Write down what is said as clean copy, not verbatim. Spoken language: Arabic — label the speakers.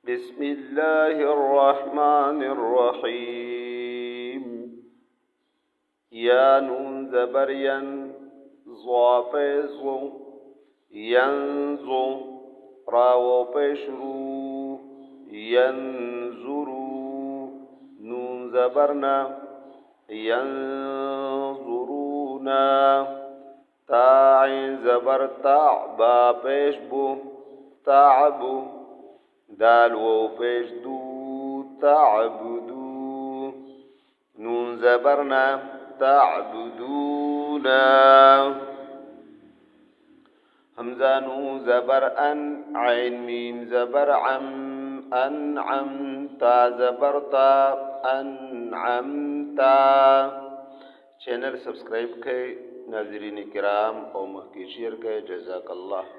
Speaker 1: بسم الله الرحمن الرحيم. يا نون زبريا ضافيزو ينزو راو بشرو ينزرو نون زبرنا ينظرونا تاعين زبر تاع با بشبو تعبو دال و پیش دو تعبدو نون زبرنا تعبدونا همزة نون زبر أن عين ميم زبر عم أنعم تا زبر تا أنعمتا چینل سبسکرائب کئ ناظرین کرام او مخکی شیر کئ جزاک اللہ.